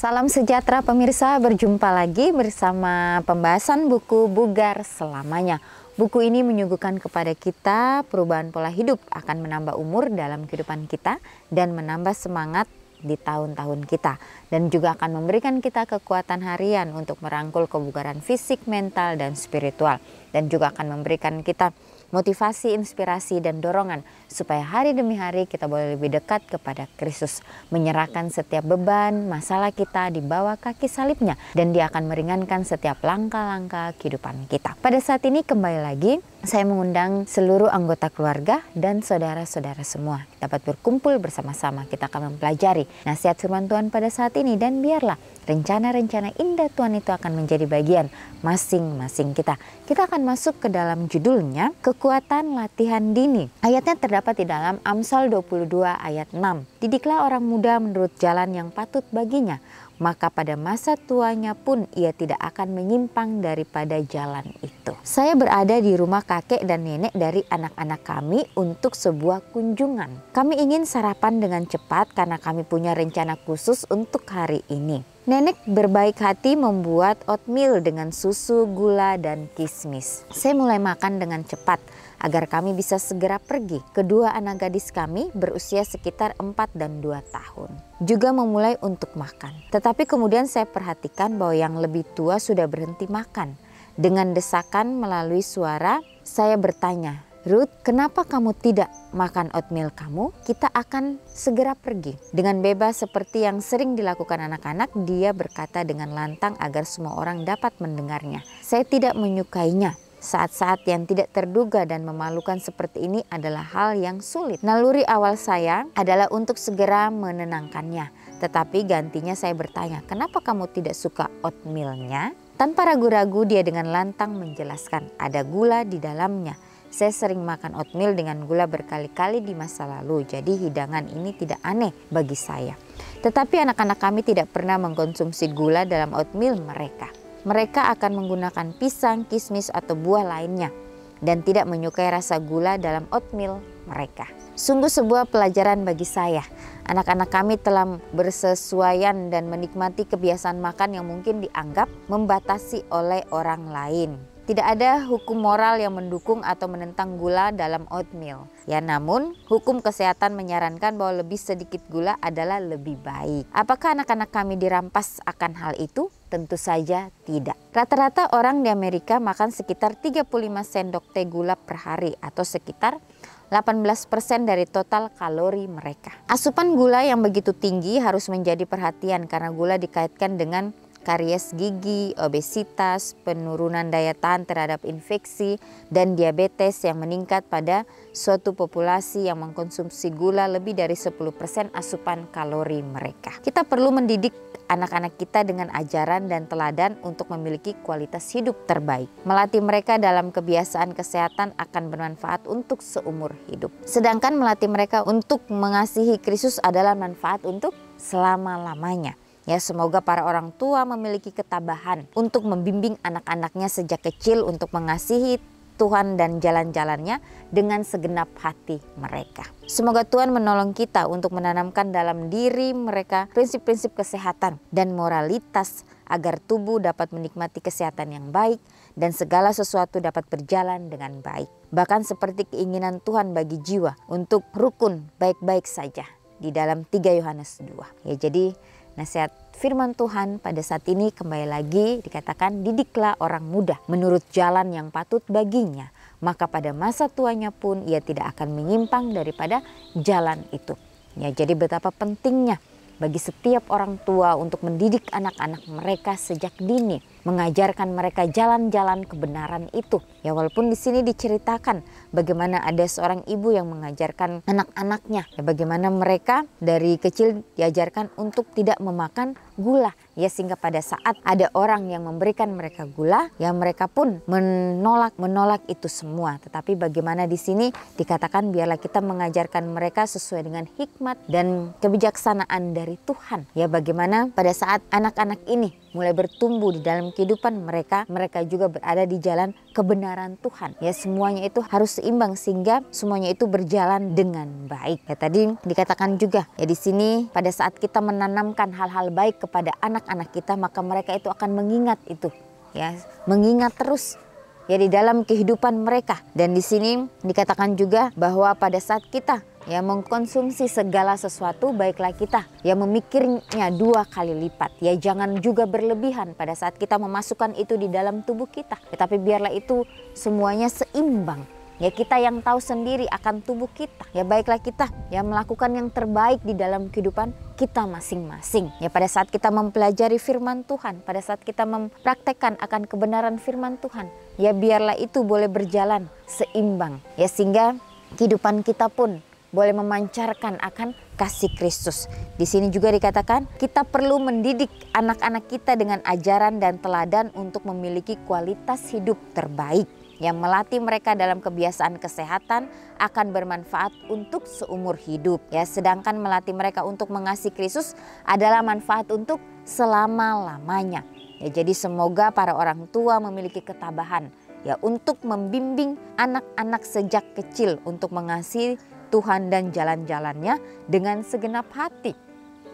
Salam sejahtera pemirsa, berjumpa lagi bersama pembahasan buku Bugar Selamanya. Buku ini menyuguhkan kepada kita perubahan pola hidup akan menambah umur dalam kehidupan kita dan menambah semangat di tahun-tahun kita. Dan juga akan memberikan kita kekuatan harian untuk merangkul kebugaran fisik, mental, dan spiritual. Dan juga akan memberikan kita motivasi, inspirasi, dan dorongan supaya hari demi hari kita boleh lebih dekat kepada Kristus, menyerahkan setiap beban, masalah kita di bawah kaki salibnya, dan Dia akan meringankan setiap langkah-langkah kehidupan kita. Pada saat ini kembali lagi saya mengundang seluruh anggota keluarga dan saudara-saudara semua dapat berkumpul bersama-sama. Kita akan mempelajari nasihat firman Tuhan pada saat ini, dan biarlah rencana-rencana indah Tuhan itu akan menjadi bagian masing-masing kita. Kita akan masuk ke dalam judulnya, kekuatan latihan dini. Ayatnya terdapat di dalam Amsal 22 ayat 6. Didiklah orang muda menurut jalan yang patut baginya, maka pada masa tuanya pun ia tidak akan menyimpang daripada jalan itu. Saya berada di rumah kakek dan nenek dari anak-anak kami untuk sebuah kunjungan. Kami ingin sarapan dengan cepat karena kami punya rencana khusus untuk hari ini. Nenek berbaik hati membuat oatmeal dengan susu, gula, dan kismis. Saya mulai makan dengan cepat agar kami bisa segera pergi. Kedua anak gadis kami berusia sekitar 4 dan 2 tahun. Juga memulai untuk makan. Tetapi kemudian saya perhatikan bahwa yang lebih tua sudah berhenti makan. Dengan desakan melalui suara, saya bertanya, "Ruth, kenapa kamu tidak makan oatmeal kamu? Kita akan segera pergi." Dengan bebas seperti yang sering dilakukan anak-anak, dia berkata dengan lantang agar semua orang dapat mendengarnya. Saya tidak menyukainya. Saat-saat yang tidak terduga dan memalukan seperti ini adalah hal yang sulit. Naluri awal saya adalah untuk segera menenangkannya. Tetapi gantinya saya bertanya, "Kenapa kamu tidak suka oatmealnya?" Tanpa ragu-ragu dia dengan lantang menjelaskan, "Ada gula di dalamnya. Saya sering makan oatmeal dengan gula berkali-kali di masa lalu, jadi hidangan ini tidak aneh bagi saya." Tetapi anak-anak kami tidak pernah mengkonsumsi gula dalam oatmeal mereka. Mereka akan menggunakan pisang, kismis, atau buah lainnya, dan tidak menyukai rasa gula dalam oatmeal mereka. Sungguh sebuah pelajaran bagi saya. Anak-anak kami telah bersesuaian dan menikmati kebiasaan makan yang mungkin dianggap membatasi oleh orang lain. Tidak ada hukum moral yang mendukung atau menentang gula dalam oatmeal. Ya, namun hukum kesehatan menyarankan bahwa lebih sedikit gula adalah lebih baik. Apakah anak-anak kami dirampas akan hal itu? Tentu saja tidak. Rata-rata orang di Amerika makan sekitar 35 sendok teh gula per hari atau sekitar 18% dari total kalori mereka. Asupan gula yang begitu tinggi harus menjadi perhatian karena gula dikaitkan dengan karies gigi, obesitas, penurunan daya tahan terhadap infeksi, dan diabetes yang meningkat pada suatu populasi yang mengkonsumsi gula lebih dari 10% asupan kalori mereka. Kita perlu mendidik anak-anak kita dengan ajaran dan teladan untuk memiliki kualitas hidup terbaik. Melatih mereka dalam kebiasaan kesehatan akan bermanfaat untuk seumur hidup. Sedangkan melatih mereka untuk mengasihi Kristus adalah manfaat untuk selama-lamanya. Ya, semoga para orang tua memiliki ketabahan untuk membimbing anak-anaknya sejak kecil untuk mengasihi Tuhan dan jalan-jalannya dengan segenap hati mereka. Semoga Tuhan menolong kita untuk menanamkan dalam diri mereka prinsip-prinsip kesehatan dan moralitas agar tubuh dapat menikmati kesehatan yang baik dan segala sesuatu dapat berjalan dengan baik. Bahkan seperti keinginan Tuhan bagi jiwa untuk rukun baik-baik saja di dalam 3 Yohanes 2. Ya, jadi nasihat firman Tuhan pada saat ini kembali lagi dikatakan, didiklah orang muda menurut jalan yang patut baginya, maka pada masa tuanya pun ia tidak akan menyimpang daripada jalan itu. Ya, jadi betapa pentingnya bagi setiap orang tua untuk mendidik anak-anak mereka sejak dini, mengajarkan mereka jalan-jalan kebenaran itu. Ya, walaupun di sini diceritakan bagaimana ada seorang ibu yang mengajarkan anak-anaknya, ya, bagaimana mereka dari kecil diajarkan untuk tidak memakan gula, ya, sehingga pada saat ada orang yang memberikan mereka gula, ya mereka pun menolak itu semua. Tetapi bagaimana di sini dikatakan biarlah kita mengajarkan mereka sesuai dengan hikmat dan kebijaksanaan dari Tuhan. Ya, bagaimana pada saat anak-anak ini mulai bertumbuh di dalam dalam kehidupan mereka, mereka juga berada di jalan kebenaran Tuhan. Ya, semuanya itu harus seimbang sehingga semuanya itu berjalan dengan baik. Ya, tadi dikatakan juga ya di sini pada saat kita menanamkan hal-hal baik kepada anak-anak kita, maka mereka itu akan mengingat itu. Ya, mengingat terus ya di dalam kehidupan mereka. Dan di sini dikatakan juga bahwa pada saat kita ya mengkonsumsi segala sesuatu, baiklah kita ya memikirnya 2 kali lipat. Ya, jangan juga berlebihan pada saat kita memasukkan itu di dalam tubuh kita. Tetapi biarlah itu semuanya seimbang. Ya, kita yang tahu sendiri akan tubuh kita. Ya, baiklah kita ya melakukan yang terbaik di dalam kehidupan kita masing-masing. Ya, pada saat kita mempelajari firman Tuhan, pada saat kita mempraktekkan akan kebenaran firman Tuhan, ya biarlah itu boleh berjalan seimbang. Ya, sehingga kehidupan kita pun boleh memancarkan akan kasih Kristus. Di sini juga dikatakan kita perlu mendidik anak-anak kita dengan ajaran dan teladan untuk memiliki kualitas hidup terbaik. Yang melatih mereka dalam kebiasaan kesehatan akan bermanfaat untuk seumur hidup. Ya, sedangkan melatih mereka untuk mengasihi Kristus adalah manfaat untuk selama-lamanya. Ya, jadi semoga para orang tua memiliki ketabahan ya untuk membimbing anak-anak sejak kecil untuk mengasihi Tuhan dan jalan-jalannya dengan segenap hati.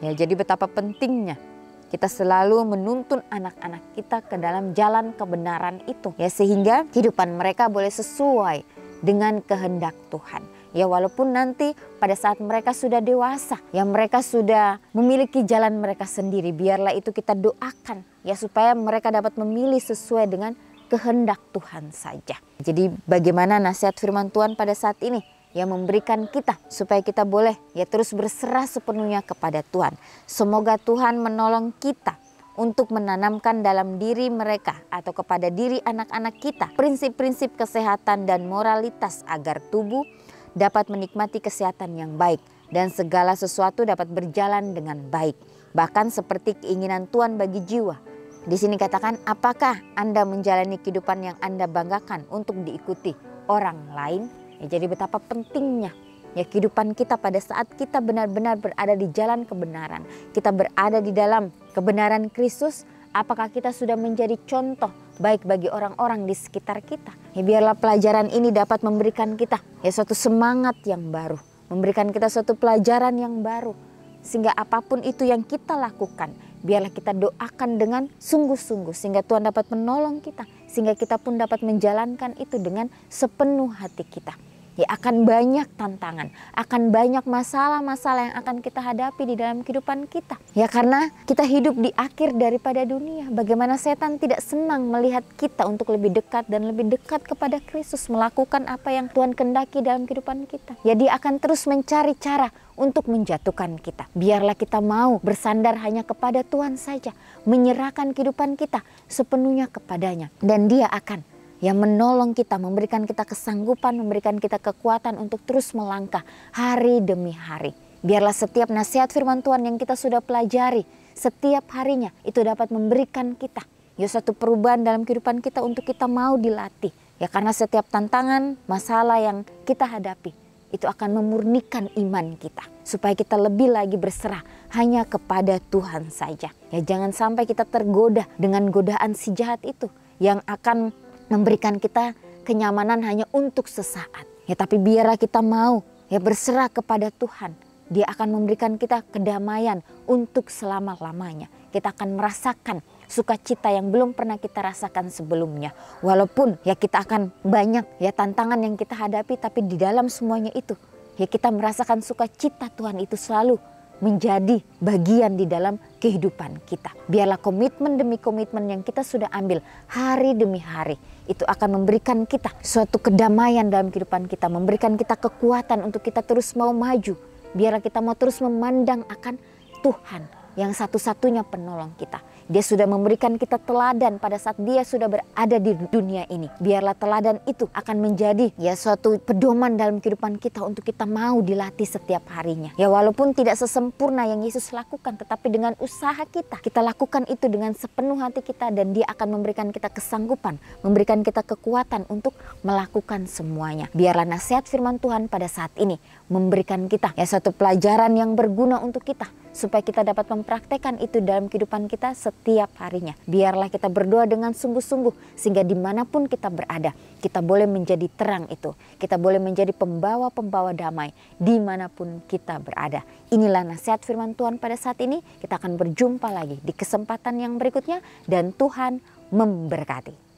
Ya, jadi betapa pentingnya kita selalu menuntun anak-anak kita ke dalam jalan kebenaran itu. Ya, sehingga kehidupan mereka boleh sesuai dengan kehendak Tuhan. Ya, walaupun nanti pada saat mereka sudah dewasa, ya mereka sudah memiliki jalan mereka sendiri. Biarlah itu kita doakan ya supaya mereka dapat memilih sesuai dengan kehendak Tuhan saja. Jadi bagaimana nasihat firman Tuhan pada saat ini? Ya, memberikan kita supaya kita boleh ya terus berserah sepenuhnya kepada Tuhan. Semoga Tuhan menolong kita untuk menanamkan dalam diri mereka atau kepada diri anak-anak kita prinsip-prinsip kesehatan dan moralitas agar tubuh dapat menikmati kesehatan yang baik dan segala sesuatu dapat berjalan dengan baik, bahkan seperti keinginan Tuhan bagi jiwa. Di sini katakan, apakah Anda menjalani kehidupan yang Anda banggakan untuk diikuti orang lain? Ya, jadi betapa pentingnya ya kehidupan kita pada saat kita benar-benar berada di jalan kebenaran. Kita berada di dalam kebenaran Kristus. Apakah kita sudah menjadi contoh baik bagi orang-orang di sekitar kita? Ya, biarlah pelajaran ini dapat memberikan kita ya suatu semangat yang baru, memberikan kita suatu pelajaran yang baru, sehingga apapun itu yang kita lakukan, biarlah kita doakan dengan sungguh-sungguh sehingga Tuhan dapat menolong kita, sehingga kita pun dapat menjalankan itu dengan sepenuh hati kita. Ya, akan banyak tantangan, akan banyak masalah-masalah yang akan kita hadapi di dalam kehidupan kita. Ya, karena kita hidup di akhir daripada dunia. Bagaimana setan tidak senang melihat kita untuk lebih dekat dan lebih dekat kepada Kristus, melakukan apa yang Tuhan kehendaki dalam kehidupan kita. Ya, dia akan terus mencari cara untuk menjatuhkan kita. Biarlah kita mau bersandar hanya kepada Tuhan saja, menyerahkan kehidupan kita sepenuhnya kepadanya, dan dia akan yang menolong kita, memberikan kita kesanggupan, memberikan kita kekuatan untuk terus melangkah hari demi hari. Biarlah setiap nasihat firman Tuhan yang kita sudah pelajari setiap harinya itu dapat memberikan kita ya suatu perubahan dalam kehidupan kita untuk kita mau dilatih. Ya, karena setiap tantangan, masalah yang kita hadapi itu akan memurnikan iman kita supaya kita lebih lagi berserah hanya kepada Tuhan saja. Ya, jangan sampai kita tergoda dengan godaan si jahat itu yang akan memberikan kita kenyamanan hanya untuk sesaat. Ya, tapi biarlah kita mau ya berserah kepada Tuhan. Dia akan memberikan kita kedamaian untuk selama-lamanya. Kita akan merasakan sukacita yang belum pernah kita rasakan sebelumnya. Walaupun ya kita akan banyak ya tantangan yang kita hadapi, tapi di dalam semuanya itu ya kita merasakan sukacita Tuhan itu selalu menjadi bagian di dalam kehidupan kita. Biarlah komitmen demi komitmen yang kita sudah ambil hari demi hari itu akan memberikan kita suatu kedamaian dalam kehidupan kita, memberikan kita kekuatan untuk kita terus mau maju. Biarlah kita mau terus memandang akan Tuhan yang satu-satunya penolong kita. Dia sudah memberikan kita teladan pada saat dia sudah berada di dunia ini. Biarlah teladan itu akan menjadi ya suatu pedoman dalam kehidupan kita untuk kita mau dilatih setiap harinya. Ya, walaupun tidak sesempurna yang Yesus lakukan, tetapi dengan usaha kita lakukan itu dengan sepenuh hati kita, dan dia akan memberikan kita kesanggupan, memberikan kita kekuatan untuk melakukan semuanya. Biarlah nasihat firman Tuhan pada saat ini memberikan kita ya suatu pelajaran yang berguna untuk kita supaya kita dapat mempraktekkan itu dalam kehidupan kita setiap harinya. Biarlah kita berdoa dengan sungguh-sungguh sehingga dimanapun kita berada, kita boleh menjadi terang itu. Kita boleh menjadi pembawa-pembawa damai dimanapun kita berada. Inilah nasihat firman Tuhan pada saat ini. Kita akan berjumpa lagi di kesempatan yang berikutnya dan Tuhan memberkati.